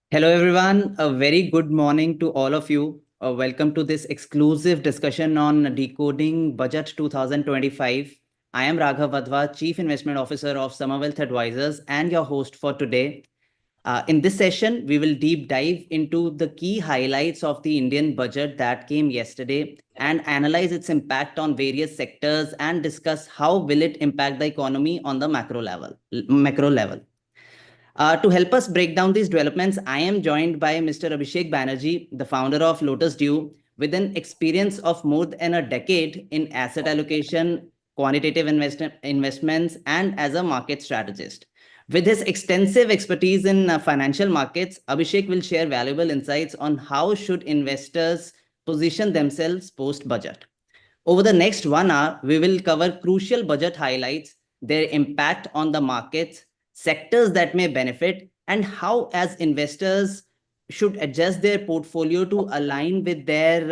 Hello, everyone. A very good morning to all of you. Welcome to this exclusive discussion on Decoding Budget 2025. I am Raghav Vadhva, Chief Investment Officer of Samar Advisors, and your host for today. In this session, we will deep dive into the key highlights of the Indian budget that came yesterday and analyze its impact on various sectors and discuss how will it impact the economy on the macro level. To help us break down these developments, I am joined by Mr. Abhishek Banerjee, the founder of Lotusdew, with an experience of more than a decade in asset allocation, quantitative investments, and as a market strategist. With his extensive expertise in financial markets, Abhishek will share valuable insights on how should investors position themselves post-budget. Over the next 1 hour, we will cover crucial budget highlights, their impact on the markets, sectors that may benefit, and how, as investors, should adjust their portfolio to align with their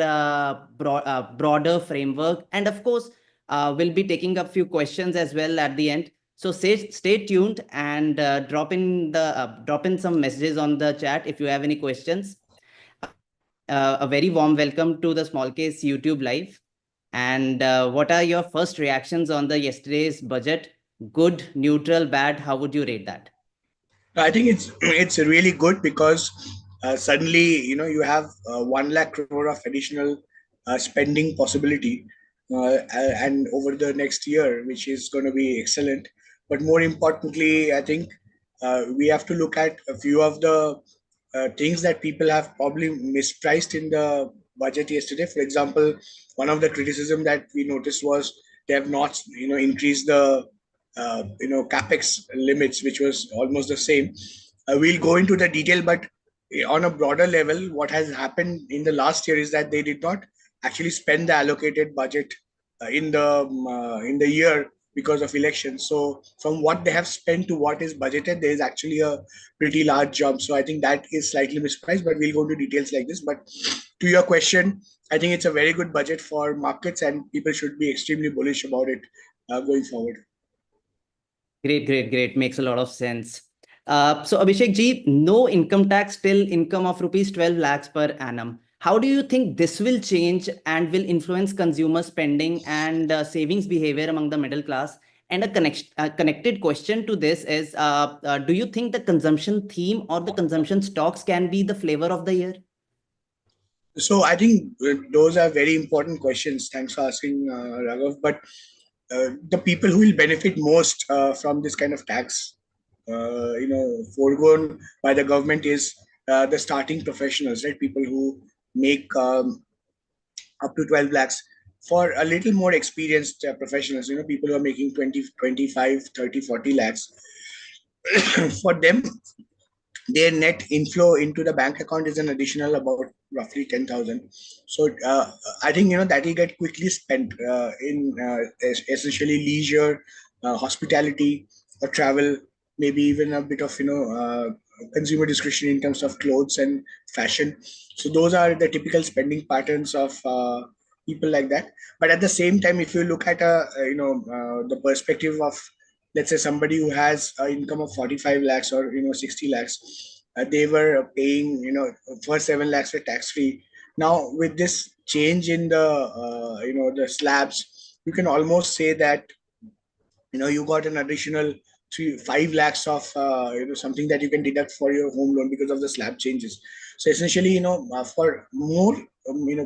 broader framework. And of course, we'll be taking a few questions as well at the end. So stay tuned and drop in some messages on the chat if you have any questions. A very warm welcome to the Small Case YouTube Live. And what are your first reactions on the yesterday's budget? Good, neutral, bad? How would you rate that? I think it's really good because suddenly you have 1 lakh crore of additional spending possibility, and over the next year, which is going to be excellent. But more importantly, I think we have to look at a few of the things that people have probably mispriced in the budget yesterday. For example, one of the criticism that we noticed was they have not increased the capex limits, which was almost the same. We'll go into the detail, but on a broader level, what has happened in the last year is that they did not actually spend the allocated budget in the year because of elections. So from what they have spent to what is budgeted, there is actually a pretty large jump. So I think that is slightly mispriced, but we'll go into details like this. But to your question, I think it's a very good budget for markets, and people should be extremely bullish about it going forward. Great. Makes a lot of sense. So Abhishek ji, no income tax till income of rupees 12 lakhs per annum. How do you think this will change and will influence consumer spending and savings behavior among the middle class? And a connected question to this is, do you think the consumption theme or the consumption stocks can be the flavor of the year? So I think those are very important questions. Thanks for asking, Raghav. But the people who will benefit most from this kind of tax, foregone by the government is the starting professionals, right? People who make up to 12 lakhs. For a little more experienced professionals, people who are making 20, 25, 30, 40 lakhs, for them, their net inflow into the bank account is an additional about roughly 10,000. So I think that will get quickly spent in essentially leisure, hospitality, or travel, maybe even a bit of consumer discretion in terms of clothes and fashion. So those are the typical spending patterns of people like that. But at the same time, if you look at the perspective of, let's say, somebody who has an income of 45 lakhs or 60 lakhs, they were paying for 7 lakhs were tax free. Now with this change in the the slabs, you can almost say that you got an additional 5 lakhs of something that you can deduct for your home loan because of the slab changes. So essentially, for more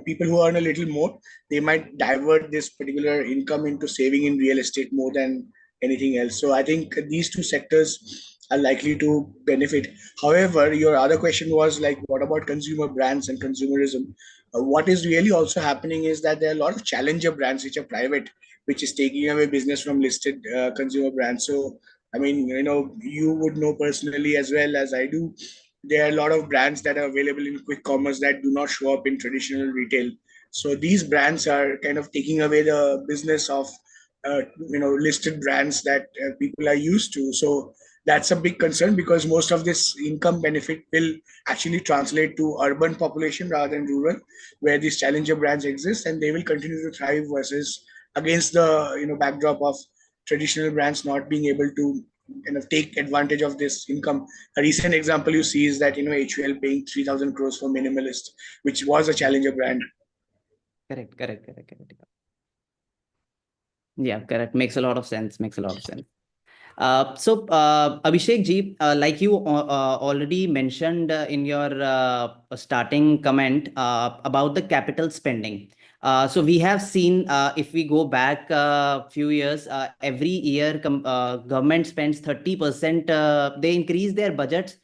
people who earn a little more, they might divert this particular income into saving in real estate more than anything else. So I think these two sectors are likely to benefit. However, your other question was like, what about consumer brands and consumerism? What is really also happening is that there are a lot of challenger brands which are private, which is taking away business from listed consumer brands. So, I mean, you would know personally as well as I do, there are a lot of brands that are available in quick commerce that do not show up in traditional retail. So these brands are kind of taking away the business of listed brands that people are used to. So that's a big concern because most of this income benefit will actually translate to urban population rather than rural, where these challenger brands exist, and they will continue to thrive versus against the backdrop of traditional brands not being able to kind of take advantage of this income. A recent example you see is that HUL paying 3,000 crores for Minimalist, which was a challenger brand. Correct. Yeah, correct. Makes a lot of sense. Abhishek ji, like you already mentioned in your starting comment about the capital spending. So we have seen, if we go back a few years, every year government spends 30%. They increase their budgets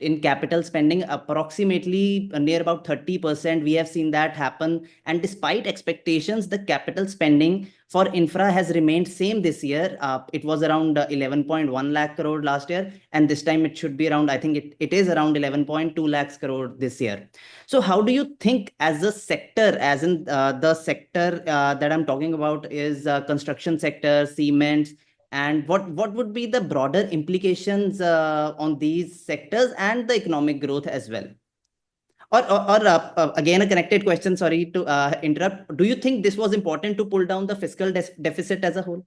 in capital spending approximately near about 30%. We have seen that happen. And despite expectations, the capital spending for infra has remained same this year. It was around 11.1 lakh crore last year, and this time it should be around, I think it is around 11.2 lakhs crore this year. So how do you think as a sector, as in the sector that I'm talking about is construction sector, cements, and what would be the broader implications on these sectors and the economic growth as well? Or again, a connected question, sorry to interrupt. Do you think this was important to pull down the fiscal deficit as a whole?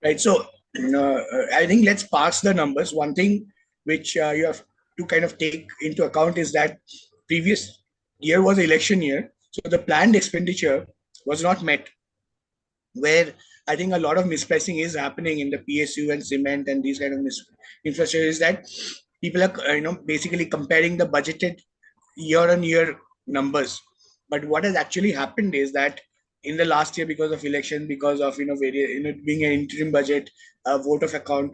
Right. So I think let's parse the numbers. One thing which you have to kind of take into account is that previous year was election year, so the planned expenditure was not met. Where I think a lot of mispricing is happening in the PSU and cement and these kind of infrastructure is that people are basically comparing the budgeted year-on-year numbers. But what has actually happened is that in the last year, because of election, because of various, being an interim budget, a vote of account,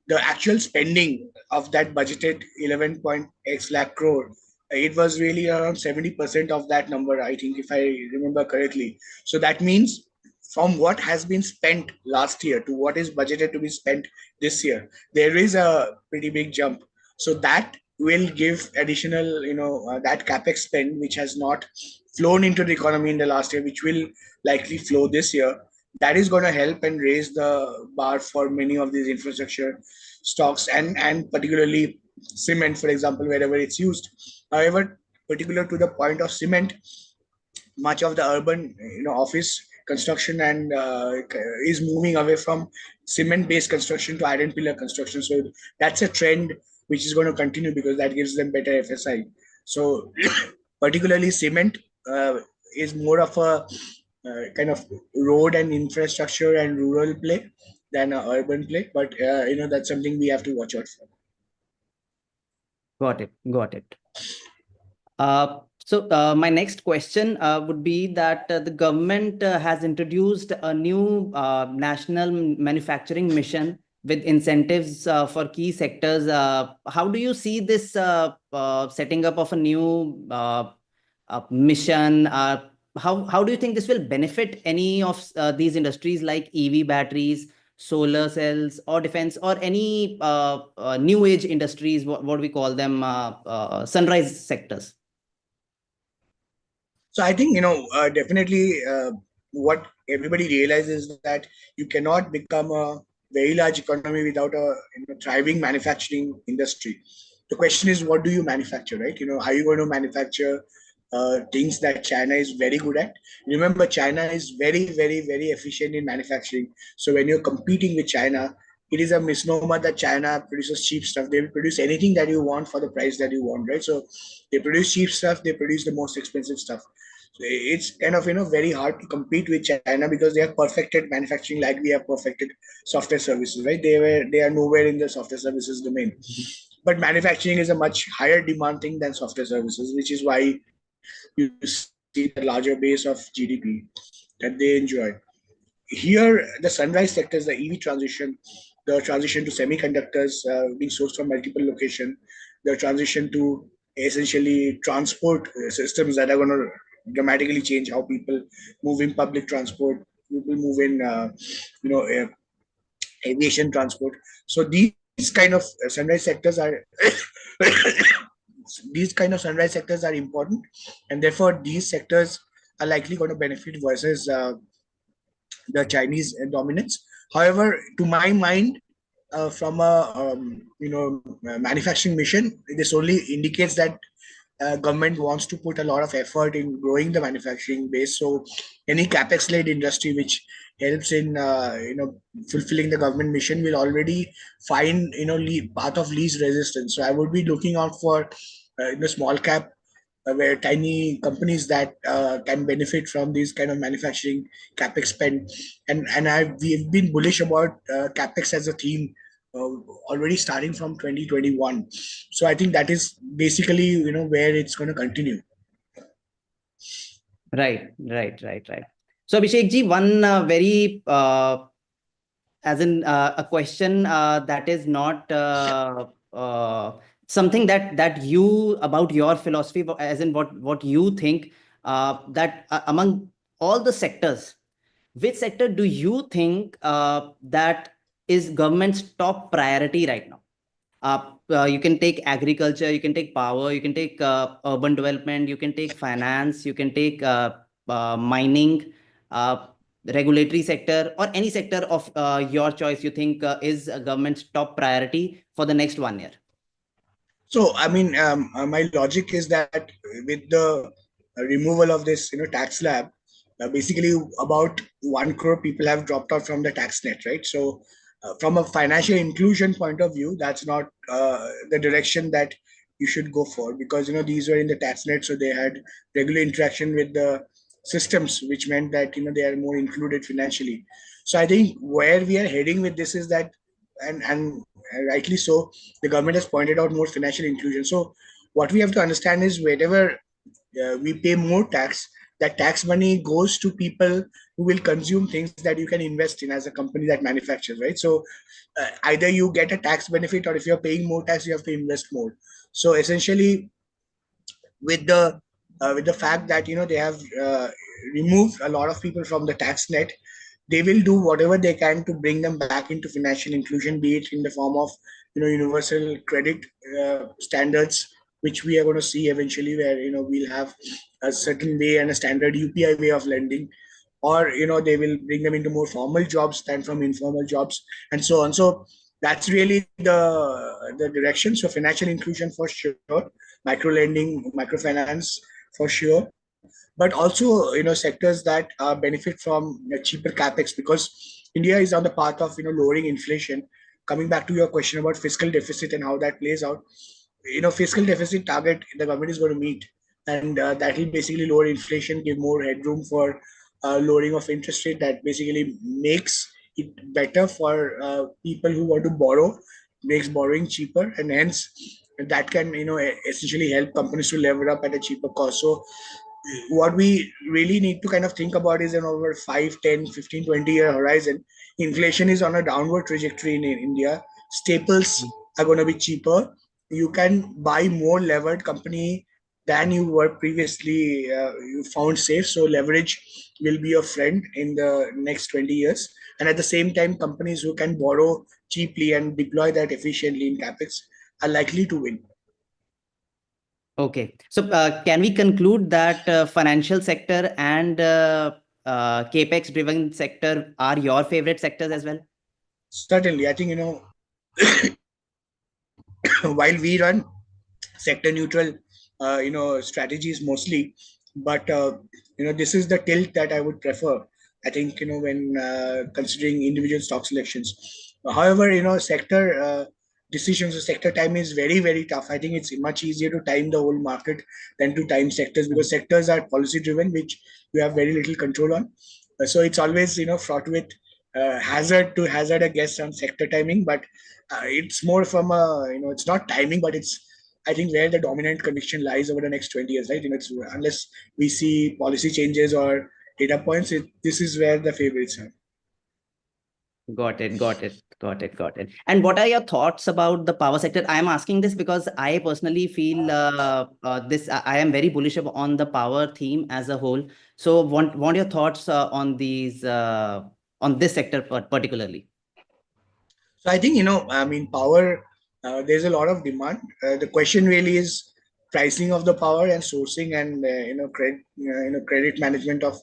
the actual spending of that budgeted 11.x lakh crore, it was really around 70% of that number, I think, if I remember correctly. So that means from what has been spent last year to what is budgeted to be spent this year, there is a pretty big jump. So that will give additional, that capex spend, which has not flown into the economy in the last year, which will likely flow this year. That is going to help and raise the bar for many of these infrastructure stocks and particularly cement, for example, wherever it's used. However, particular to the point of cement, much of the urban office construction and is moving away from cement based construction to iron pillar construction. So that's a trend which is going to continue because that gives them better FSI. So particularly cement is more of a kind of road and infrastructure and rural play than an urban play, but that's something we have to watch out for. Got it. My next question would be that the government has introduced a new national manufacturing mission with incentives for key sectors. How do you see this setting up of a new mission? How do you think this will benefit any of these industries like EV batteries, solar cells, or defense, or any new age industries, what we call them, sunrise sectors? So I think definitely what everybody realizes is that you cannot become a very large economy without a thriving manufacturing industry. The question is, what do you manufacture, right? Are you going to manufacture things that China is very good at? Remember, China is very, very, very efficient in manufacturing. So when you're competing with China, it is a misnomer that China produces cheap stuff. They will produce anything that you want for the price that you want, right? So they produce cheap stuff, they produce the most expensive stuff. So it's kind of very hard to compete with China because they have perfected manufacturing like we have perfected software services, right? They are nowhere in the software services domain. But manufacturing is a much higher demand thing than software services, which is why you see the larger base of GDP that they enjoy. Here, the sunrise sectors, the EV transition, the transition to semiconductors being sourced from multiple locations, the transition to essentially transport systems that are going to dramatically change how people move in public transport, people move in, aviation transport. So these kind of sunrise sectors are these kind of sunrise sectors are important, and therefore these sectors are likely going to benefit versus the Chinese dominance. However, to my mind, from a manufacturing mission, this only indicates that government wants to put a lot of effort in growing the manufacturing base. So any capex led industry which helps in fulfilling the government mission will already find path of least resistance. So I would be looking out for small cap where tiny companies that can benefit from these kind of manufacturing capex spend. And we've been bullish about capex as a theme uh, already starting from 2021. So I think that is basically where it's going to continue. Right. So Abhishek ji, one very as in a question that is not something that you about your philosophy, as in what you think that among all the sectors, which sector do you think that is government's top priority right now? You can take agriculture, you can take power, you can take urban development, you can take finance, you can take mining, uh, regulatory sector, or any sector of your choice you think is a government's top priority for the next 1 year. So, I mean, my logic is that with the removal of this, tax slab, basically about 1 crore people have dropped out from the tax net, right? So, from a financial inclusion point of view, that's not the direction that you should go for, because these were in the tax net, so they had regular interaction with the systems, which meant that they are more included financially. So, I think where we are heading with this is that, and rightly so, the government has pointed out more financial inclusion. So what we have to understand is wherever we pay more tax, that tax money goes to people who will consume things that you can invest in as a company that manufactures, right? So either you get a tax benefit, or if you're paying more tax, you have to invest more. So essentially, with the fact that they have removed a lot of people from the tax net, they will do whatever they can to bring them back into financial inclusion, be it in the form of universal credit standards, which we are going to see eventually, where we'll have a certain way and a standard UPI way of lending, or they will bring them into more formal jobs than from informal jobs, and so on. So that's really the direction. So financial inclusion for sure, micro lending, microfinance for sure, but also sectors that benefit from cheaper capex, because India is on the path of lowering inflation. Coming back to your question about fiscal deficit and how that plays out, fiscal deficit target the government is going to meet, and that will basically lower inflation, give more headroom for lowering of interest rate. That basically makes it better for people who want to borrow, makes borrowing cheaper, and hence that can essentially help companies to lever up at a cheaper cost. So what we really need to kind of think about is an over 5, 10, 15, 20 year horizon. Inflation is on a downward trajectory in India. Staples are going to be cheaper. You can buy more levered company than you were previously you found safe. So leverage will be your friend in the next 20 years. And at the same time, companies who can borrow cheaply and deploy that efficiently in capex are likely to win. Okay, so can we conclude that financial sector and capex driven sector are your favorite sectors as well? Certainly, I think while we run sector neutral strategies mostly, but this is the tilt that I would prefer. I think when considering individual stock selections. However, sector decisions or sector time is very, very tough. I think it's much easier to time the whole market than to time sectors, because sectors are policy driven, which you have very little control on. So it's always fraught with hazard to hazard a guess on sector timing. But it's more from a it's not timing, but it's, I think, where the dominant conviction lies over the next 20 years, right? It's, unless we see policy changes or data points, this is where the favorites are. Got it. And what are your thoughts about the power sector? I am asking this because I personally feel I am very bullish on the power theme as a whole. So want your thoughts on these on this sector particularly. So I think, I mean, power, there's a lot of demand. The question really is pricing of the power and sourcing, and credit management of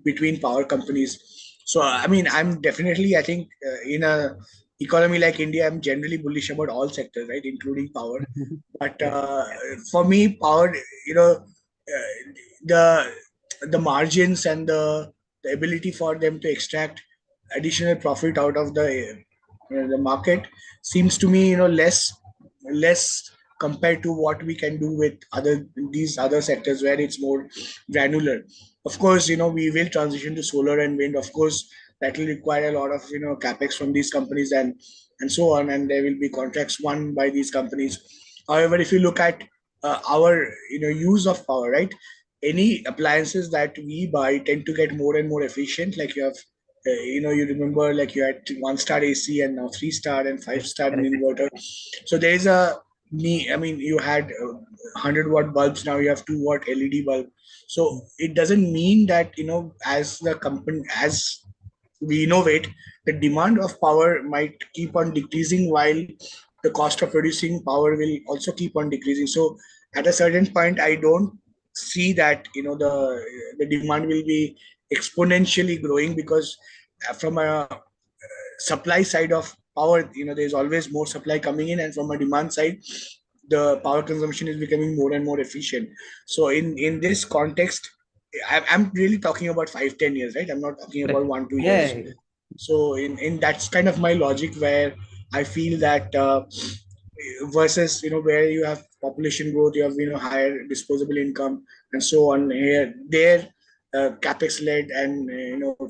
between power companies. So I mean, I'm definitely, I think, in a economy like India, I'm generally bullish about all sectors, right, including power. But for me, power, the margins and the ability for them to extract additional profit out of the market seems to me, less compared to what we can do with these other sectors where it's more granular. Of course, we will transition to solar and wind. Of course, that will require a lot of capex from these companies and so on, and there will be contracts won by these companies. However, if you look at our use of power, right, any appliances that we buy tend to get more and more efficient. Like you have you remember, like you had 1 star AC and now 3 star and 5 star in Correct. inverter. So there is a me. I mean, you had 100-watt bulbs, now you have 2-watt LED bulb. So it doesn't mean that as the company, as we innovate, the demand of power might keep on decreasing while the cost of producing power will also keep on decreasing. So at a certain point, I don't see that the demand will be exponentially growing, because from a supply side of power, there's always more supply coming in, and from a demand side, the power consumption is becoming more and more efficient. So in this context, I'm really talking about 5-10 years, right? I'm not talking about Correct. 1-2 years. Yeah. So in that's kind of my logic, where I feel that versus where you have population growth, you have higher disposable income and so on. Here there, capex led and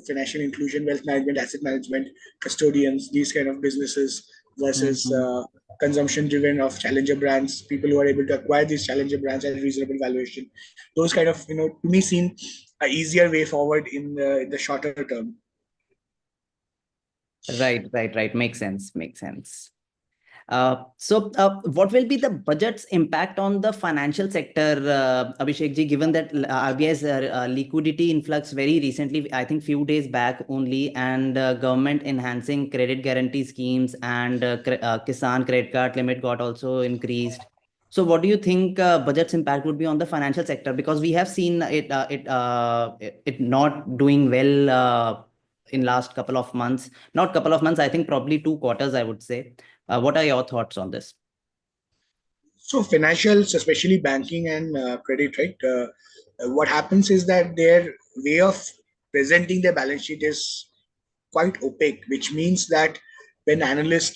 financial inclusion, wealth management, asset management, custodians, these kind of businesses, versus Mhm. consumption driven of challenger brands, people who are able to acquire these challenger brands at reasonable valuation. Those kind of to me seem a easier way forward in the shorter term. Right. Makes sense. Makes sense. What will be the budget's impact on the financial sector, Abhishek ji, given that RBI's liquidity influx very recently, I think few days back only, and government enhancing credit guarantee schemes and Kisan credit card limit got also increased. So what do you think budget's impact would be on the financial sector? Because we have seen it not doing well in last couple of months. Not couple of months, I think probably 2 quarters, I would say. What are your thoughts on this? So financials, especially banking and credit, right? What happens is that their way of presenting their balance sheet is quite opaque, which means that when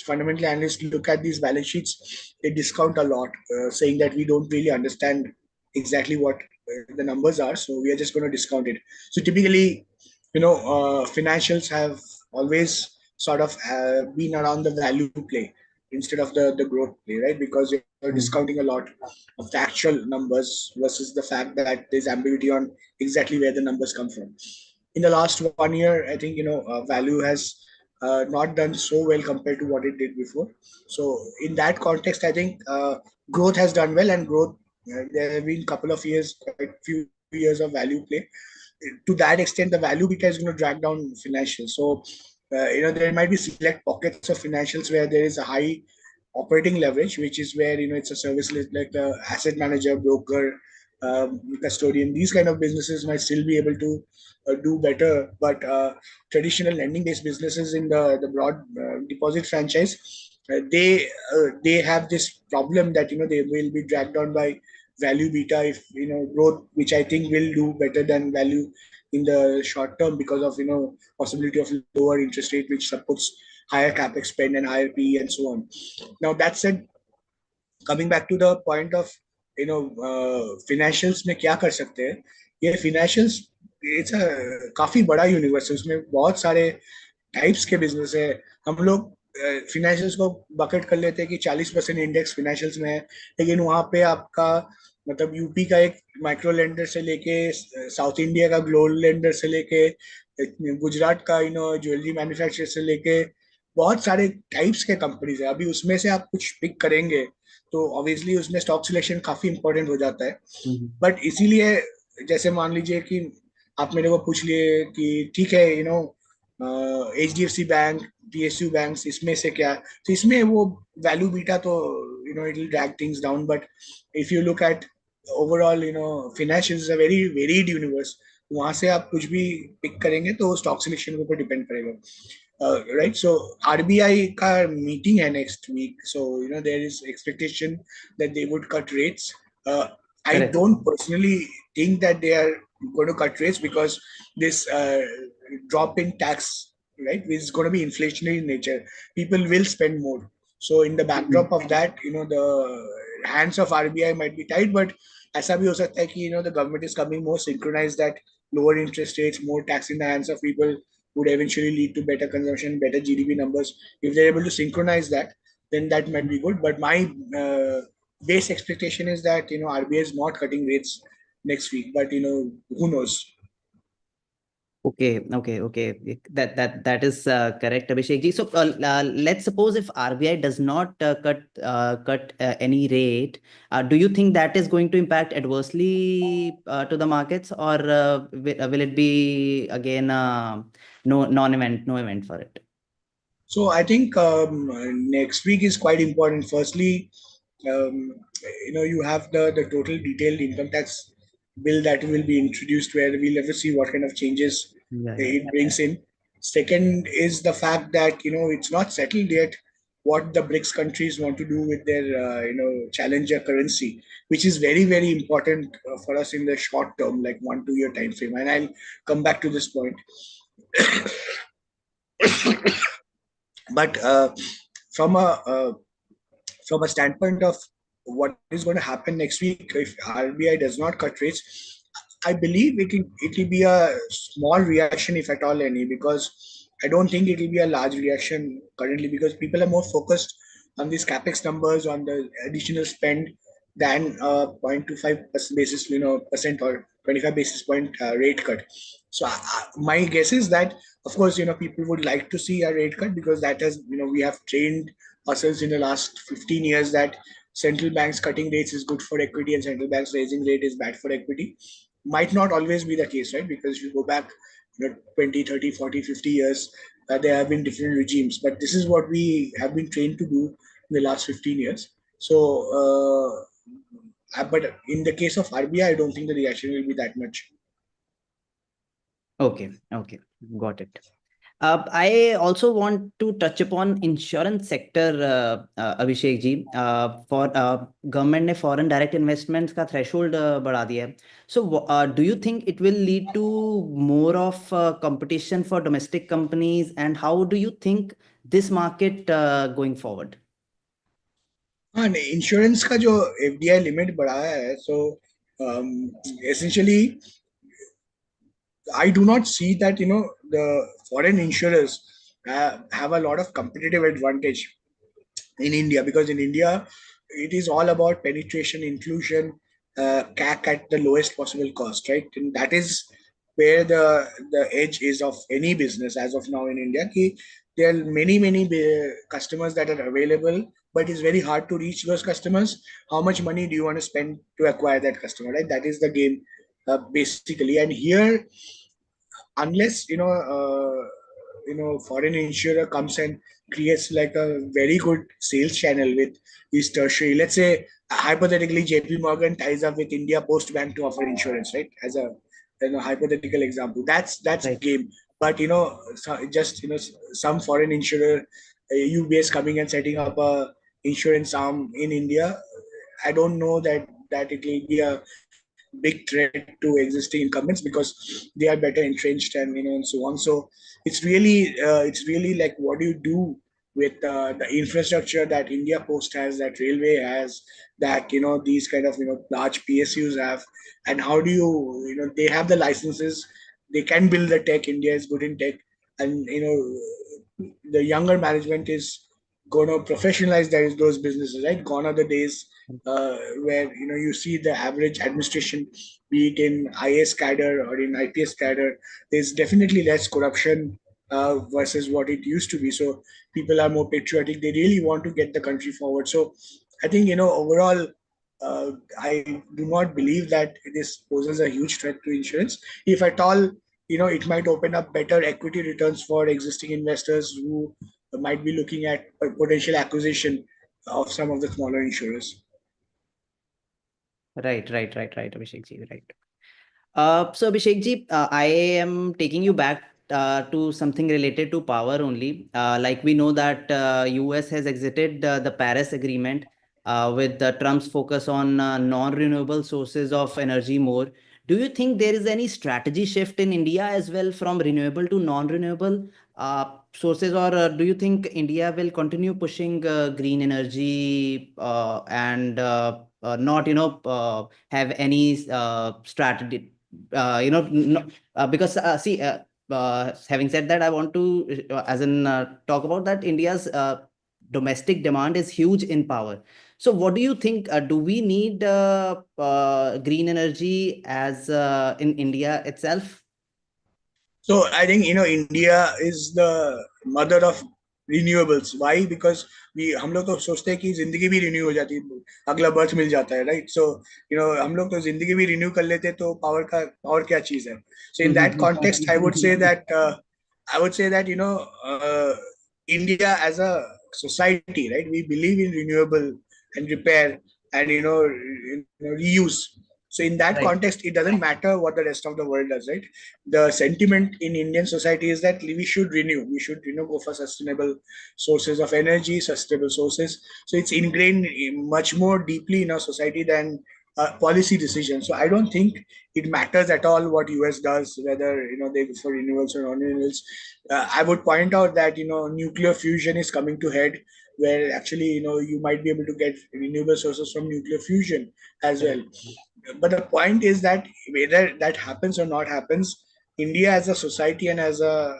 fundamental analysts look at these balance sheets, they discount a lot, saying that we don't really understand exactly what the numbers are, so we are just going to discount it. So typically, financials have always sort of been around the value play instead of the growth play, right? Because you're discounting a lot of the actual numbers versus the fact that there's ambiguity on exactly where the numbers come from. In the last 1 year, I think value has not done so well compared to what it did before. So in that context, I think growth has done well, and growth, there have been a couple of years, quite few years of value play. To that extent, the value beta is going to drag down financials. So there might be select pockets of financials where there is a high operating leverage, which is where it's a service like the asset manager, broker, custodian. These kind of businesses might still be able to do better, but traditional lending based businesses in the broad deposit franchise, they have this problem that they will be dragged down by value beta if growth, which I think will do better than value in the short term, because of possibility of lower interest rate, which supports higher capex spend and higher PE and so on. Now that said, coming back to the point of financials में क्या कर सकते हैं, ये financials, it's a काफी बड़ा universe है, उसमें बहुत सारे टाइप्स के बिजनेस है. हम लोग फिनेंशियल्स को बकेट कर लेते हैं कि 40% इंडेक्स फिनेंशियल्स में है, लेकिन वहाँ पे आपका मतलब यूपी का एक माइक्रो लेंडर से लेके साउथ इंडिया का ग्लोबल लेंडर से लेके गुजरात का ज्वेलरी मैन्युफैक्चर से लेके बहुत सारे टाइप्स के कंपनीज है. अभी उसमें से आप कुछ पिक करेंगे तो ऑब्वियसली उसमें स्टॉक सिलेक्शन काफी इंपॉर्टेंट हो जाता है. Mhm. बट इसीलिए जैसे मान लीजिए कि आप मेरे को पूछ लिए कि ठीक है HDFC बैंक, PSU बैंक, इसमें से क्या, तो इसमें वो वैल्यू बीटा तो it will drag things down. But if you look at overall, financials is a very varied universe. वहां से आप कुछ भी पिक करेंगे तो स्टॉक सिलेक्शन के ऊपर डिपेंड करेगा. Right, so RBI का meeting है next week, so there is expectation that they would cut rates. uh, I Correct. don't personally think that they are going to cut rates, because this drop in tax, right, is going to be inflationary in nature. People will spend more. So in the backdrop of that, the hands of RBI might be tight, but ऐसा भी हो सकता है कि the government is coming more synchronized, that lower interest rates, more tax in the hands of people would eventually lead to better consumption, better GDP numbers. If they're able to synchronize that, then that might be good. But my base expectation is that RBI is not cutting rates next week. But who knows? Okay. That is correct, Abhishek ji. So let's suppose if RBI does not cut any rate, do you think that is going to impact adversely to the markets, or will it be again no event for it? So I think next week is quite important. Firstly, um, you have the total detailed income tax bill that will be introduced, where we'll have to see what kind of changes Yeah. it brings in. Second is the fact that it's not settled yet what the BRICS countries want to do with their challenger currency, which is very very important for us in the short term, like 1 2 year time frame. And I'll come back to this point. But from a standpoint of what is going to happen next week if RBI does not cut rates, I believe it will be a small reaction, if at all any, because I don't think it will be a large reaction currently, because people are more focused on these capex numbers, on the additional spend, than 0.25 basis percent or 25 basis point rate cut. So my guess is that, of course, people would like to see a rate cut, because that has we have trained ourselves in the last 15 years that central banks cutting rates is good for equity and central banks raising rate is bad for equity. Might not always be the case, right? Because if you go back 20, 30, 40, 50 years, there have been different regimes. But this is what we have been trained to do in the last 15 years. So, but in the case of RBI, I don't think the reaction will be that much. Okay, got it. I also want to touch upon insurance sector, Abhishek ji. For government ने foreign direct investments का threshold बढ़ा दिया है. So do you think it will lead to more of competition for domestic companies, and how do you think this market going forward? हाँ नहीं, insurance का जो FDI limit बढ़ाया है, so essentially I do not see that the foreign insurers have a lot of competitive advantage in India, because in India it is all about penetration, inclusion, CAC at the lowest possible cost, right? And that is where the edge is of any business as of now in India. Ki there are many customers that are available, but it's very hard to reach those customers. How much money do you want to spend to acquire that customer, right? That is the game, basically. And here, unless foreign insurer comes and creates like a very good sales channel with these tertiary, let's say hypothetically JP Morgan ties up with India Post Bank to offer insurance, right? As a hypothetical example, that's Right. game. But just some foreign insurer, UBS coming and setting up a insurance arm in India, I don't know that it will be a big threat to existing incumbents, because they are better entrenched and so on. So it's really like, what do you do with the infrastructure that India Post has, that railway has, that these kind of large PSUs have, and how do they have the licenses, they can build the tech. India is good in tech, and the younger management is going to professionalize those businesses, right? Gone are the days where you see the average administration, be it in IS cadre or in IPS cadre, there's definitely less corruption versus what it used to be. So people are more patriotic. They really want to get the country forward. So I think overall, I do not believe that this poses a huge threat to insurance. If at all, it might open up better equity returns for existing investors who might be looking at a potential acquisition of some of the smaller insurers. Right, Abhishek ji, right. So Abhishek ji, I am taking you back to something related to power only. Like we know that US has exited the Paris Agreement with Trump's focus on non-renewable sources of energy more. Do you think there is any strategy shift in India as well from renewable to non-renewable sources, or do you think India will continue pushing green energy and not, have any strategy? No, because see, having said that, I want to, as in, talk about that India's domestic demand is huge in power. So, what do you think? Do we need green energy as in India itself? So I think India is the mother of renewables. Why? Because we हम लोग तो सोचते हैं कि जिंदगी भी renew हो जाती है, अगला बर्थ मिल जाता है, राइट? सो हम लोग तो जिंदगी भी रिन्यू कर लेते हैं, तो पावर का और क्या चीज है? So in that context, I would say that India as a society, right? We believe in renewable and repair and reuse. So in that Right. context, it doesn't matter what the rest of the world does, right? The sentiment in Indian society is that we should renew. We should, go for sustainable sources of energy, sustainable sources. So it's ingrained much more deeply in our society than policy decisions. So I don't think it matters at all what US does, whether they go for renewals or non-renewals. I would point out that nuclear fusion is coming to head, where actually you might be able to get renewable sources from nuclear fusion as well. Correct. But the point is that whether that happens or not happens, India as a society and as a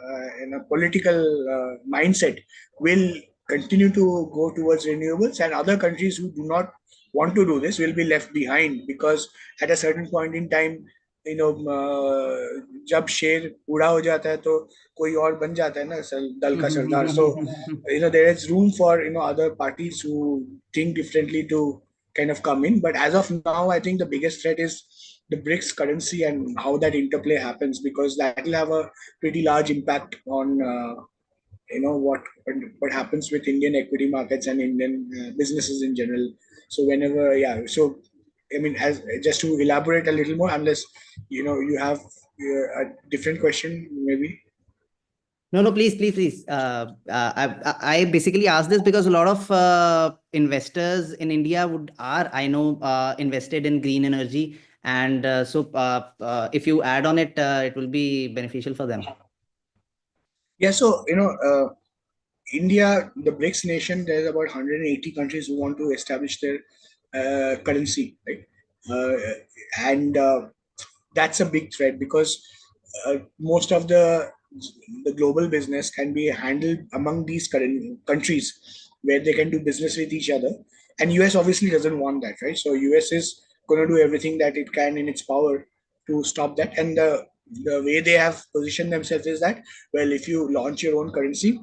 political mindset will continue to go towards renewables, and other countries who do not want to do this will be left behind, because at a certain point in time, जब शेर बूढ़ा हो जाता है तो कोई और बन जाता है ना दल का सरदार. So there is room for other parties who think differently to kind of come in. But as of now, I think the biggest threat is the BRICS currency and how that interplay happens, because that will have a pretty large impact on what happens with Indian equity markets and Indian businesses in general. So whenever, yeah, so I mean, as just to elaborate a little more, unless you have a different question, maybe. No, no, please, please, please. I basically asked this because a lot of investors in India I know, invested in green energy, and if you add on it, it will be beneficial for them. Yeah, so India, the BRICS nation, there's about 180 countries who want to establish their currency, right? Uh, and That's a big threat, because most of the global business can be handled among these current countries, where they can do business with each other. And US obviously doesn't want that, right? So US is going to do everything that it can in its power to stop that. And the way they have positioned themselves is that, well, if you launch your own currency,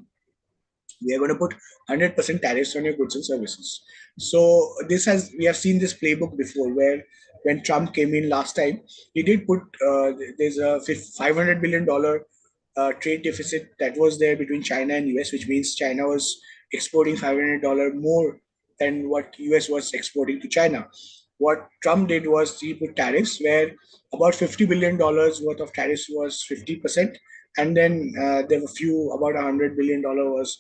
we are going to put 100% tariffs on your goods and services. So we have seen this playbook before, where when Trump came in last time, he did put there's a $500 billion trade deficit that was there between China and US, which means China was exporting $500 more than what US was exporting to China. What Trump did was he put tariffs where about $50 billion worth of tariffs was 50%, and then there were few about $100 billion was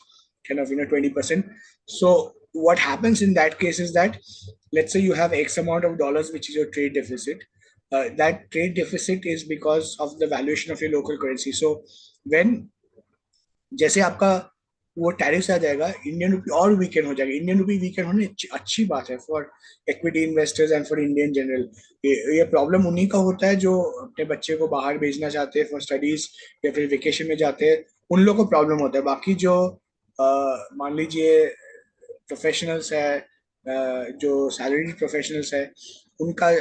kind of 20%. So what happens in that case is that, let's say you have X amount of dollars, which is your trade deficit. That trade deficit is because of the valuation of your local currency. So when जैसे आपका वो tariff आ जाएगा, Indian rupee और weekend हो जाएगा. Indian rupee weekend होने अच्छी बात है for equity investors and for Indian general. ये प्रॉब्लम उन्हीं का होता है जो अपने बच्चे को बाहर भेजना चाहते हैं फॉर स्टडीज, या फिर वेकेशन में जाते हैं. उन लोगों को प्रॉब्लम होता है. बाकी जो मान लीजिए प्रोफेशनल्स है, जो सैलरी प्रोफेशनल्स है, उनका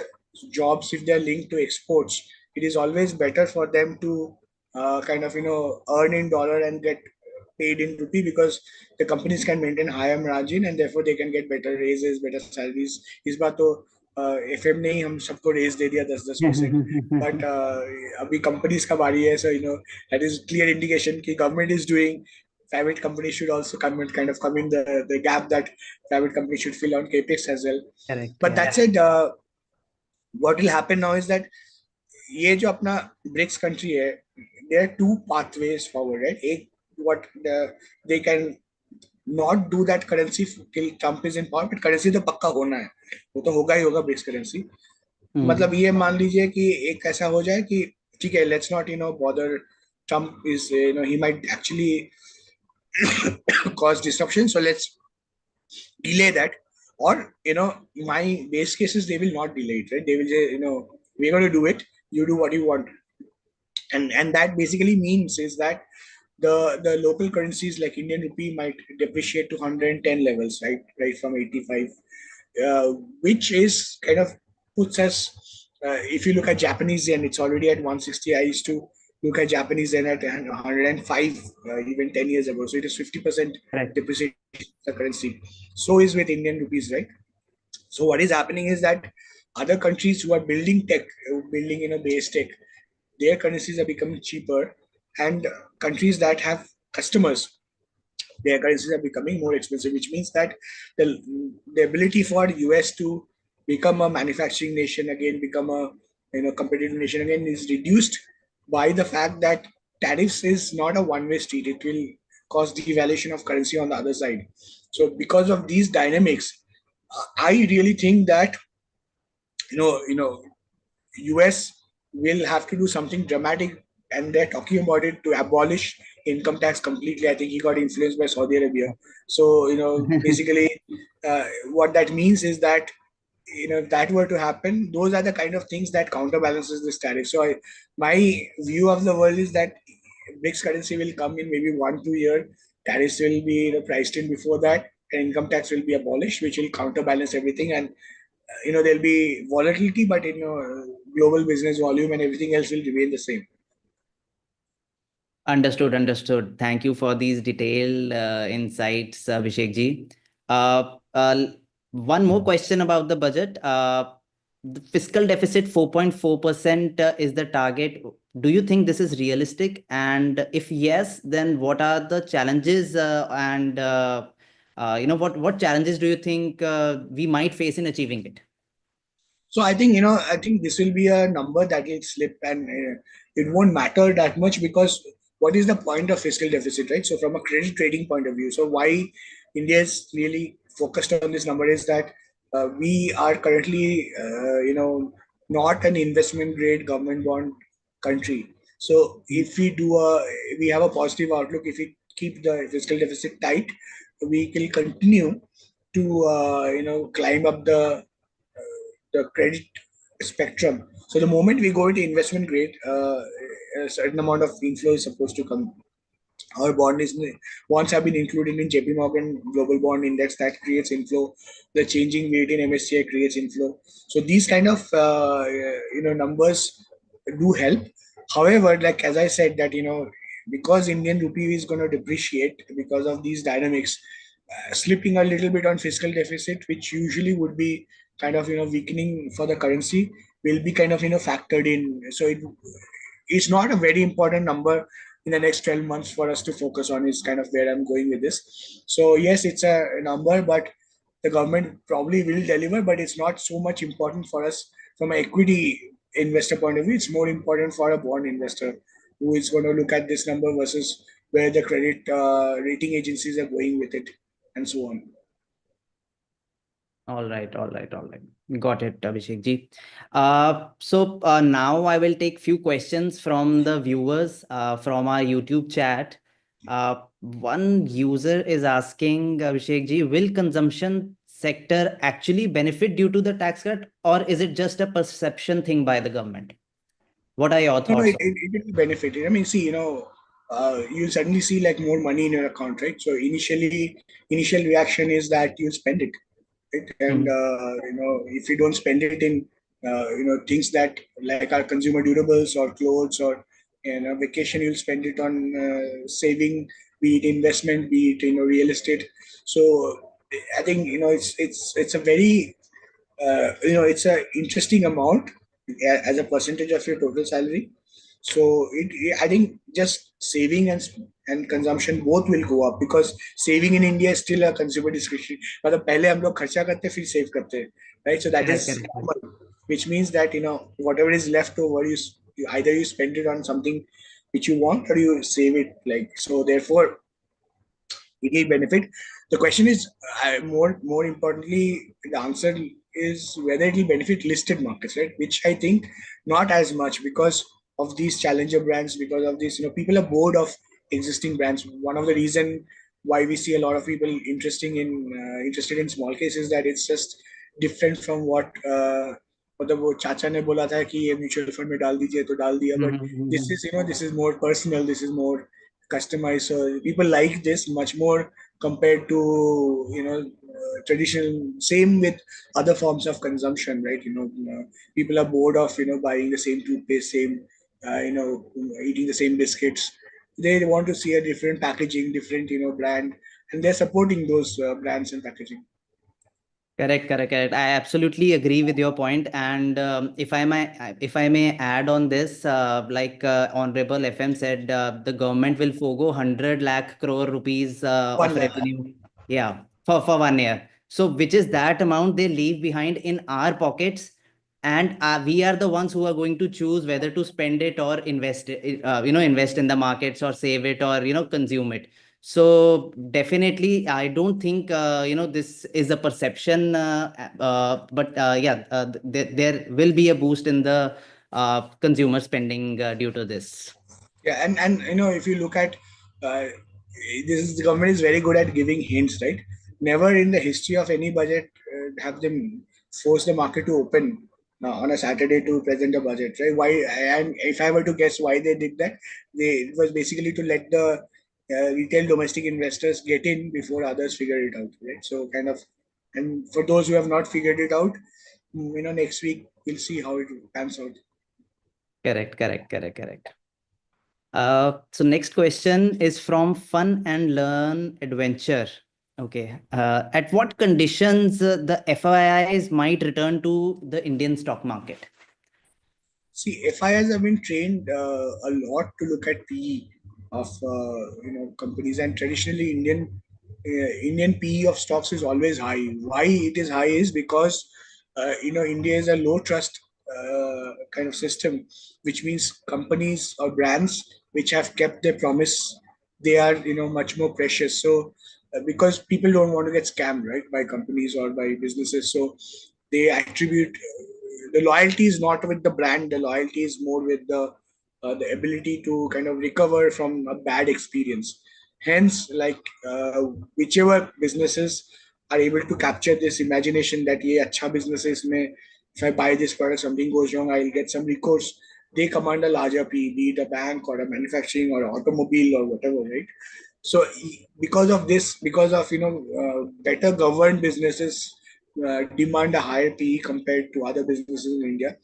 jobs, if they're linked to exports, it is always better for them to kind of earn in dollar and get paid in rupee, because the companies can maintain higher margin and therefore they can get better raises, better salaries. इस बार तो FM ने ही हम सबको raise दे दिया 10-10%. But अभी companies का बारी है. सो that is clear indication कि government is doing. Private companies should also come in the gap that private companies should fill on capex as well. Correct. But Yeah. that said, what will happen now is that ये जो अपना BRICS country है, there are two pathways forward, right? एक, what they can not do that currency till Trump is in power, but currency तो पक्का होना है, वो तो होगा ही होगा ब्रिक्स करेंसी. मतलब ये मान लीजिए कि एक ऐसा हो जाए कि ठीक है, let's not bother, Trump is he might actually cause disruption, so let's delay that. Or my base case is they will not delay it, right? They will say, we're going to do it, you do what you want. And that basically means is that the local currencies like Indian rupee might depreciate to 110 levels, right from 85, uh, which is kind of puts us. If you look at Japanese yen, it's already at 160. I used to look at Japanese yen at 105 even 10 years ago. So it is 50% Correct. depreciation of the currency. So is with Indian rupees, right? So what is happening is that other countries who are building tech, building base tech, their currencies are becoming cheaper, and countries that have customers, their currencies are becoming more expensive, which means that the, the ability for US to become a manufacturing nation again, become a competitive nation again, is reduced by the fact that tariffs is not a one-way street. It will cause devaluation of currency on the other side. So because of these dynamics, I really think that US will have to do something dramatic, and they're talking about it to abolish income tax completely. I think he got influenced by Saudi Arabia. So, basically, what that means is that, if that were to happen, those are the kind of things that counterbalances this tariff. So, my view of the world is that BRICS currency will come in maybe 1 2 year. Tariffs will be priced in before that, and income tax will be abolished, which will counterbalance everything. And there'll be volatility, but global business volume and everything else will remain the same. Understood, understood. Thank you for these detailed insights, Abhishek ji. One more question about the budget. The fiscal deficit 4.4% is the target. Do you think this is realistic? And if yes, then what are the challenges and what challenges do you think we might face in achieving it? So I think this will be a number that will slip, and it won't matter that much, because what is the point of fiscal deficit, right? So from a credit trading point of view, so why India is really focused on this number is that we are currently, not an investment grade government bond country. So if we have a positive outlook, if we keep the fiscal deficit tight, we will continue to, climb up the credit spectrum. So the moment we go into investment grade, a certain amount of inflow is supposed to come. Our bonds have been included in JP Morgan Global Bond Index, that creates inflow. The changing weight in MSCI creates inflow. So these kind of numbers do help. However, like as I said, that because Indian rupee is going to depreciate because of these dynamics, slipping a little bit on fiscal deficit, which usually would be kind of weakening for the currency, will be kind of factored in. So it's not a very important number in the next 12 months for us to focus on, is kind of where I'm going with this. So yes, it's a number, but the government probably will deliver, but it's not so much important for us from an equity investor point of view. It's more important for a bond investor who is going to look at this number versus where the credit rating agencies are going with it, and so on. All right, all right, all right. Got it, Abhishek ji. Now I will take few questions from the viewers from our YouTube chat. One user is asking, Abhishek ji, will consumption sector actually benefit due to the tax cut, or is it just a perception thing by the government? What are your No, no, thoughts on? it will benefit. I mean, see, you'll suddenly see like more money in your account, right? So initial reaction is that you'll spend it, right? And Mhm. if you don't spend it in things that like our consumer durables or clothes or vacation, you'll spend it on saving, be it investment, be it real estate. So I think it's a very it's a interesting amount as a percentage of your total salary. So I think just saving and consumption both will go up, because saving in India is still a consumer discretion. मतलब पहले हम लोग खर्चा करते फिर save करते, right? So that Correct, is correct. common, which means that whatever is left over, either you spend it on something which you want or you save it. Like so, therefore, it will benefit. The question is more importantly, the answer is whether it will benefit listed markets, right? Which I think not as much because of these challenger brands, because of this, people are bored of existing brands. One of the reason why we see a lot of people interested in small case is that it's just different from what मतलब वो चाचा ने बोला था कि ये mutual fund में डाल दीजिए तो डाल दिया but this is more personal, this is more customized. So people like this much more compared to traditional. Same with other forms of consumption, right? People are bored of buying the same toothpaste, same eating the same biscuits. They want to see a different packaging, different brand, and they're supporting those brands and packaging. Correct, correct, correct. I absolutely agree with your point. And if I may add on this, like Honorable FM said, the government will forgo 100 lakh crore rupees of 1 lakh. revenue. Yeah, for 1 year. So, which is that amount they leave behind in our pockets, and we are the ones who are going to choose whether to spend it or invest it, invest in the markets or save it or consume it. So definitely, I don't think this is a perception, but yeah, there will be a boost in the consumer spending due to this. Yeah, and if you look at the government is very good at giving hints, right? Never in the history of any budget have them force the market to open on a Saturday to present a budget, right? Why? And if I were to guess why they did that, it was basically to let the retail domestic investors get in before others figure it out, right? So kind of, and for those who have not figured it out, next week we'll see how it pans out. Correct, correct, correct, correct. So next question is from Fun and Learn Adventure. Okay. At what conditions the FIIs might return to the Indian stock market? See, FIs have been trained a lot to look at PE of companies, and traditionally Indian PE of stocks is always high. Why it is high is because India is a low trust kind of system, which means companies or brands which have kept their promise, they are much more precious. So because people don't want to get scammed, right, by companies or by businesses, so they attribute the loyalty is not with the brand. The loyalty is more with the ability to kind of recover from a bad experience. Hence, like whichever businesses are able to capture this imagination that ye acha businesses mein, if I buy this product, something goes wrong, I'll get some recourse. They command a larger P, be it a bank or a manufacturing or automobile or whatever, right? So because of this, because of better governed businesses demand a higher PE compared to other businesses in India.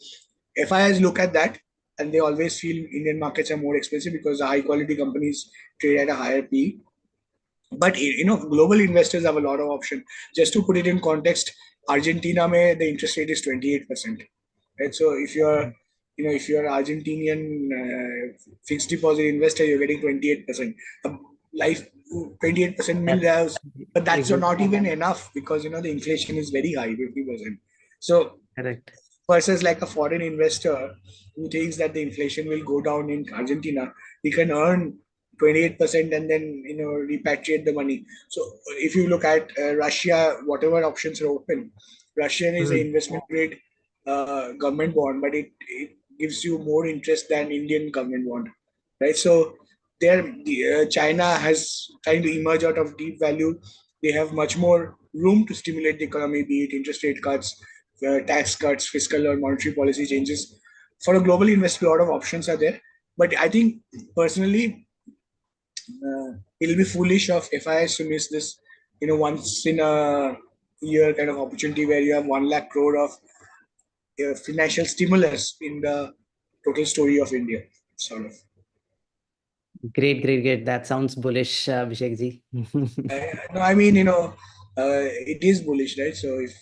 FIs look at that and they always feel Indian markets are more expensive because the high quality companies trade at a higher PE. But global investors have a lot of option. Just to put it in context, Argentina mein the interest rate is 28%. Right? So if you're Argentinian fixed deposit investor, you're getting 28%. Life 28% mil That's raha but that's not exactly even enough because the inflation is very high, 50%. So correct. versus like a foreign investor who thinks that the inflation will go down in Argentina, he can earn 28% and then repatriate the money. So if you look at Russia, whatever options are open, Russian is an Mhm. investment grade government bond, but it gives you more interest than Indian government bond, right? So there, China has trying to emerge out of deep value. They have much more room to stimulate the economy, be it interest rate cuts, tax cuts, fiscal or monetary policy changes. For a global investor, a lot of options are there. But I think personally, it'll be foolish of FIs to miss this, once in a year kind of opportunity where you have 1 lakh crore of financial stimulus in the total story of India, sort of. Great, great, great. That sounds bullish, Abhishek ji. No, I mean, it is bullish, right? So if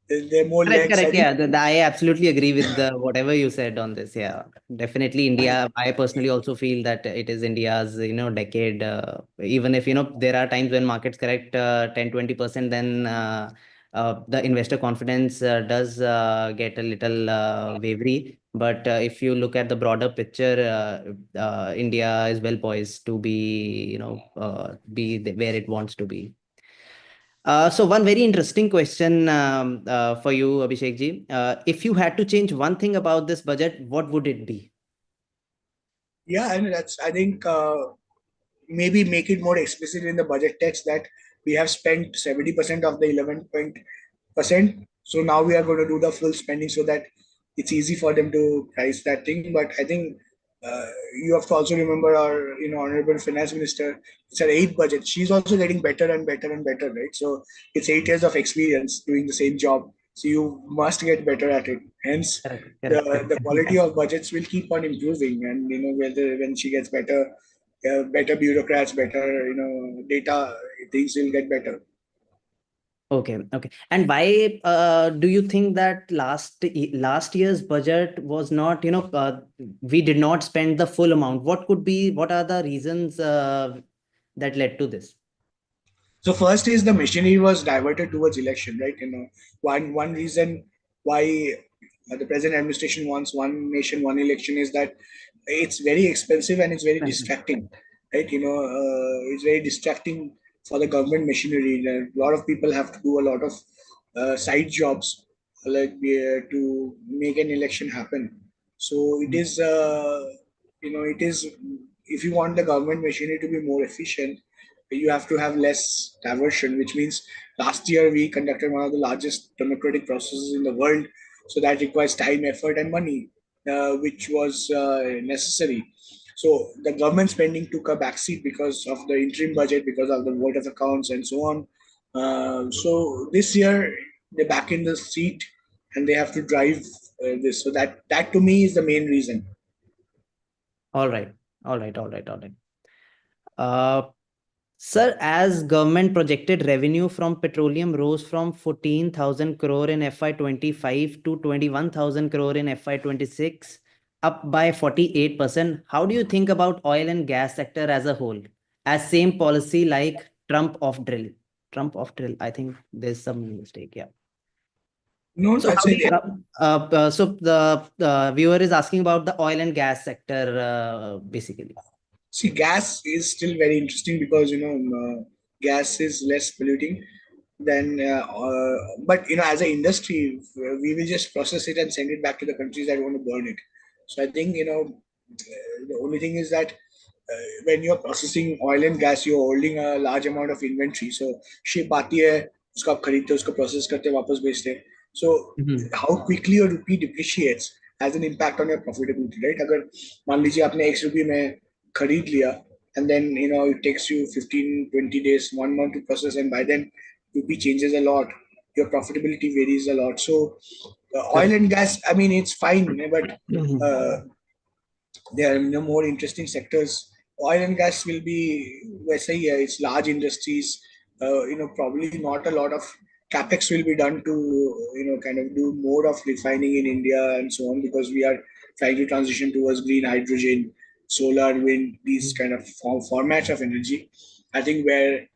there are more Correct, legs, I correct. think. Yeah, I absolutely agree with whatever you said on this. Yeah, definitely India. I personally also feel that it is India's, decade. Even if, there are times when markets correct 10, 20%, then the investor confidence does get a little wavery. But if you look at the broader picture, India is well poised to be, where it wants to be. So one very interesting question for you, Abhishek ji. If you had to change one thing about this budget, what would it be? Yeah, I mean that's. I think maybe make it more explicit in the budget text that we have spent 70% of the 11%. So now we are going to do the full spending so that it's easy for them to price that thing. But I think uh, you have to also remember our honorable finance minister. It's her eighth budget. She's also getting better and better and better, right? So it's 8 years of experience doing the same job. So you must get better at it. Hence, Correct, the correct, correct. the quality of budgets will keep on improving, and whether when she gets better, better bureaucrats, better data, things will get better. Okay, okay. And why do you think that last year's budget was not, we did not spend the full amount? What are the reasons that led to this? So first is the machinery was diverted towards election, right? One reason why the present administration wants one nation, one election is that it's very expensive and it's very distracting, right? It's very distracting for the government machinery. A lot of people have to do a lot of side jobs like to make an election happen. So it is, it is, if you want the government machinery to be more efficient, you have to have less diversion, which means last year we conducted one of the largest democratic processes in the world. So that requires time, effort, and money, which was necessary. So the government spending took a backseat because of the interim budget, because of the vote of accounts, and so on. So this year they're back in the seat and they have to drive this. So that to me is the main reason. All right, all right, all right, all right. Uh, Sir, as government projected revenue from petroleum rose from 14,000 crore in FY25 to 21,000 crore in FY26, up by 48%. How do you think about oil and gas sector as a whole? As same policy like Trump off drill. Trump off drill. I think there's some mistake. Yeah. No, So I'd how do say you, so the viewer is asking about the oil and gas sector, basically. see, gas is still very interesting because gas is less polluting than. But as an industry, we will just process it and send it back to the countries that want to burn it. So I think the only thing is that when you're processing oil and gas, you're holding a large amount of inventory. So ship आती है, उसको आप खरीदते हो, उसको process करते हैं, वापस बेचते हैं. So Mhm. how quickly your rupee depreciates has an impact on your profitability, right? अगर मान लीजिए आपने X रुपये में खरीद लिया, and then it takes you 15-20 days, 1 month to process, and by then rupee changes a lot. Your profitability varies a lot. So oil Correct. and gas, I mean, it's fine, but Mhm. uh, there are more interesting sectors. Oil and gas will be, वैसे ही है, it's large industries. Probably not a lot of capex will be done to kind of do more of refining in India and so on, because we are trying to transition towards green hydrogen, solar, wind, these kind of formats of energy. I think where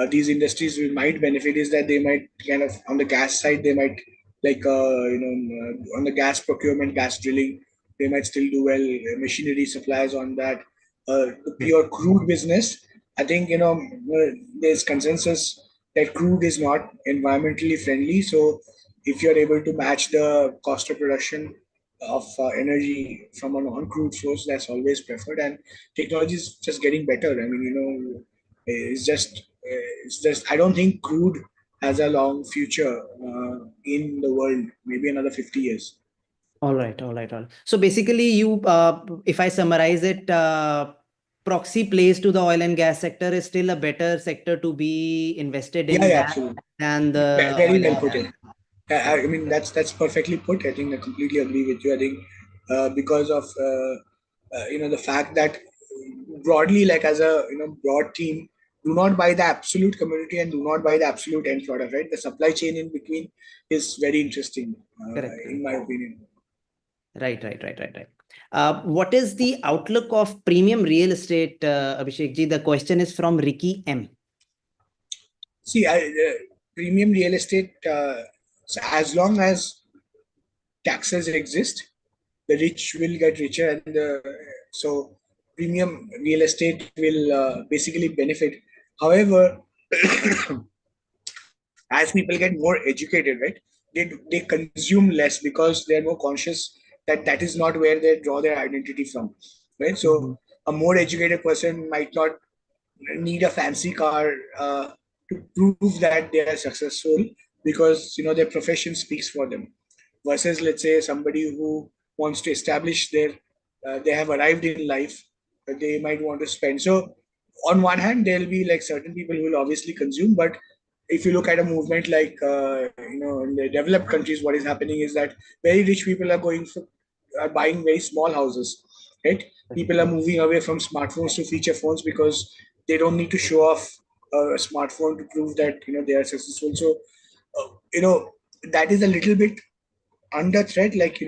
these industries might benefit is that they might kind of, on the gas side, they might, like on the gas procurement, gas drilling, they might still do well. Machinery suppliers on that. The Yes. pure crude business, I think there's consensus that crude is not environmentally friendly. So if you're able to match the cost of production of energy from a non-crude source, that's always preferred. And technology is just getting better. I mean, it's just. I don't think crude has a long future in the world. Maybe another 50 years. All right, all right, all right. So basically, if I summarize it, proxy plays to the oil and gas sector is still a better sector to be invested Yeah, in yeah, that absolutely. than the Very oil well and put gas. in. I mean, that's perfectly put. I think I completely agree with you. I think because of the fact that broadly, like as a broad team, do not buy the absolute commodity and do not buy the absolute end product. Right, the supply chain in between is very interesting, Correct, in correct. my opinion. Right, right, right, right, right. What is the outlook of premium real estate, Abhishek ji? The question is from Ricky M. See, premium real estate, so as long as taxes exist, the rich will get richer, and so premium real estate will basically benefit. However, as people get more educated, right, they consume less because they're more conscious that that is not where they draw their identity from, right? Mhm. So a more educated person might not need a fancy car to prove that they are successful, because their profession speaks for them, versus, let's say, somebody who wants to establish their they have arrived in life, they might want to spend. So on one hand there'll be like certain people who will obviously consume, but if you look at a movement like in the developed countries, what is happening is that very rich people are going for are buying very small houses, right? People are moving away from smartphones to feature phones because they don't need to show off a smartphone to prove that they are successful. So that is a little bit under threat, like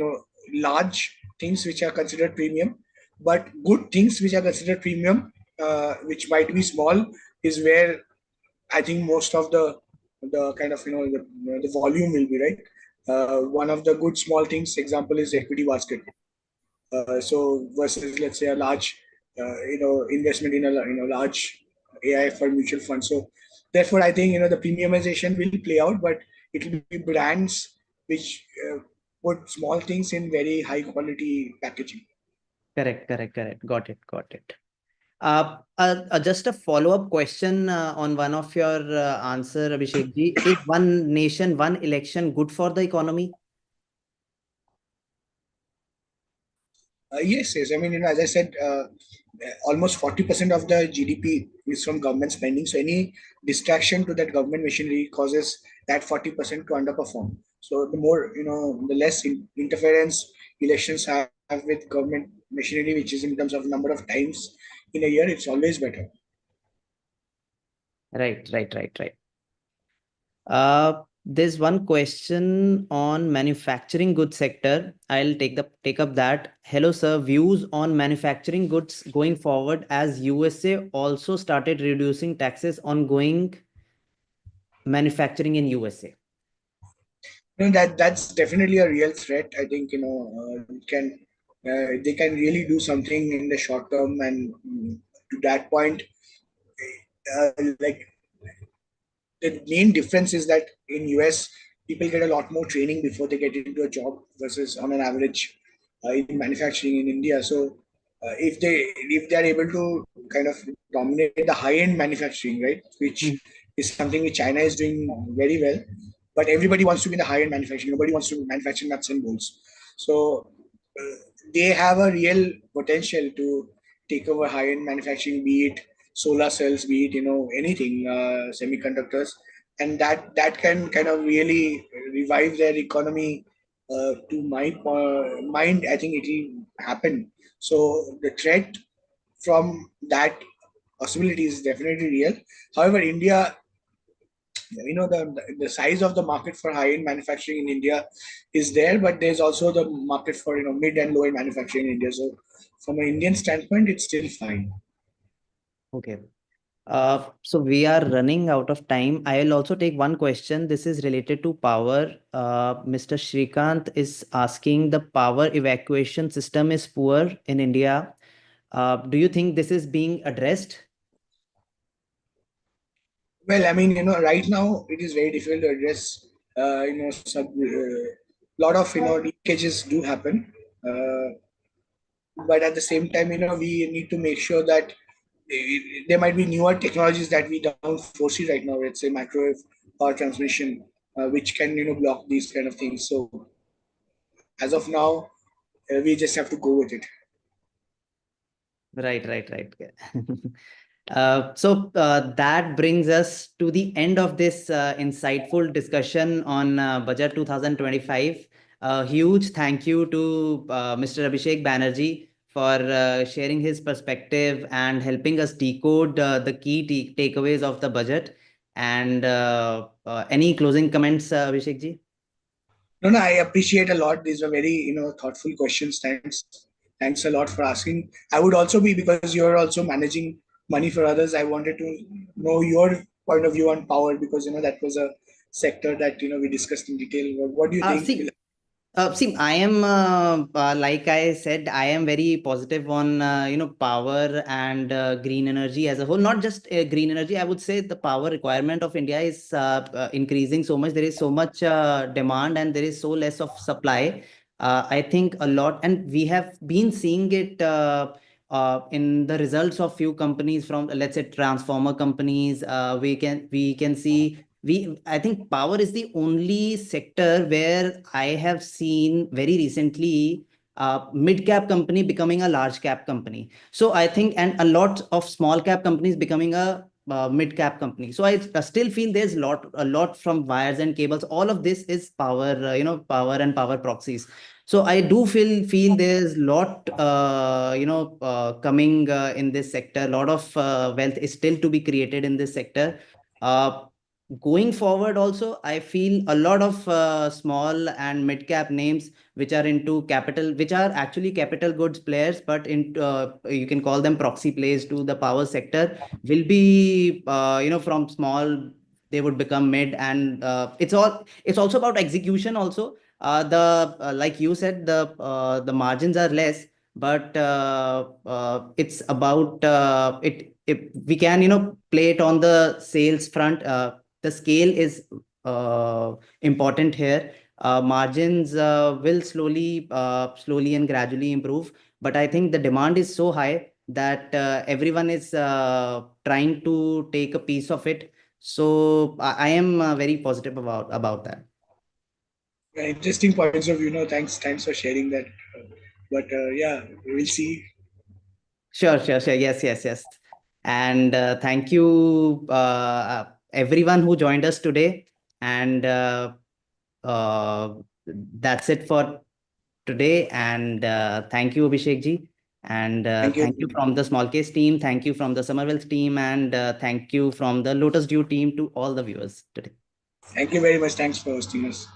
large things which are considered premium, but good things which are considered premium, which might be small, is where I think most of the kind of the volume will be, right. One of the good small things example is equity basket. So versus, let's say, a large investment in a large AIF or mutual fund. So therefore I think the premiumization will play out, but it will be brands which put small things in very high quality packaging. Correct, correct, correct. Got it, got it. Just a follow-up question on one of your answer, Abhishek ji. Is one nation, one election good for the economy? Yes, yes. I mean, as I said, almost 40% of the GDP is from government spending. So any distraction to that government machinery causes that 40% to underperform. So the more, the less interference elections have with government machinery, which is in terms of number of times in a year, it's always better. Right, right, right, right. There's one question on manufacturing goods sector. I'll take up that. Hello, sir. Views on manufacturing goods going forward as USA also started reducing taxes on going manufacturing in USA. That's definitely a real threat. I think can they can really do something in the short term, and to that point, like the main difference is that in US people get a lot more training before they get into a job versus on an average in manufacturing in India. So if they are able to kind of dominate the high end manufacturing, right, which Mm. is something which China is doing very well, but everybody wants to be in the high end manufacturing. Nobody wants to manufacture nuts and bolts. So uh, they have a real potential to take over high end manufacturing, be it solar cells, be it anything, semiconductors, and that can kind of really revive their economy. To my mind, I think it will happen. So the threat from that possibility is definitely real. However, India, the size of the market for high end manufacturing in India is there, but there's also the market for mid and low end manufacturing in India. So from an Indian standpoint, it's still fine. Okay. So we are running out of time. I will also take one question. This is related to power. Mr. Shrikant is asking, the power evacuation system is poor in India. Do you think this is being addressed? Well, I mean, right now it is very difficult to address. Lot of leakages do happen, but at the same time, we need to make sure that there might be newer technologies that we don't foresee right now. Let's say microwave power transmission, which can block these kind of things. So as of now, we just have to go with it. Right, right, right. That brings us to the end of this insightful discussion on Budget 2025. A huge thank you to Mr. Abhishek Banerjee for sharing his perspective and helping us decode the key takeaways of the budget. And any closing comments, Abhishek ji? No, no, I appreciate a lot. These were very, thoughtful questions. Thanks a lot for asking. I would also be, because you're also managing money for others. I wanted to know your point of view on power, because that was a sector that we discussed in detail? What do you think will? See, I am like I said, I am very positive on power and green energy as a whole. Not just green energy. I would say the power requirement of India is increasing so much. There is so much demand and there is so less of supply. I think a lot, and we have been seeing it in the results of few companies from, let's say, transformer companies. We can see, I think power is the only sector where I have seen very recently mid cap company becoming a large cap company. So I think, and a lot of small cap companies becoming a mid cap company. So I still feel there's a lot from wires and cables. All of this is power, power and power proxies. So I do feel there's lot coming in this sector. A lot of wealth is still to be created in this sector. Uh, Going forward also, I feel a lot of small and mid cap names which are into capital, which are actually capital goods players, but in you can call them proxy plays to the power sector, will be from small, they would become mid. And it's also about execution also. The Like you said, the margins are less, but it's about it. If we can play it on the sales front, the scale is important here. Margins will slowly and gradually improve, but I think the demand is so high that everyone is trying to take a piece of it. So I am very positive about that. Interesting points of view. No, thanks for sharing that. But yeah, we'll see. Sure. Yes. And thank you, everyone who joined us today. And that's it for today. And thank you, Abhishek ji. And Thank thank you you. from the small case team. Thank you from the Somerville team. And thank you from the Lotusdew team to all the viewers today. Thank you very much. Thanks for hosting us.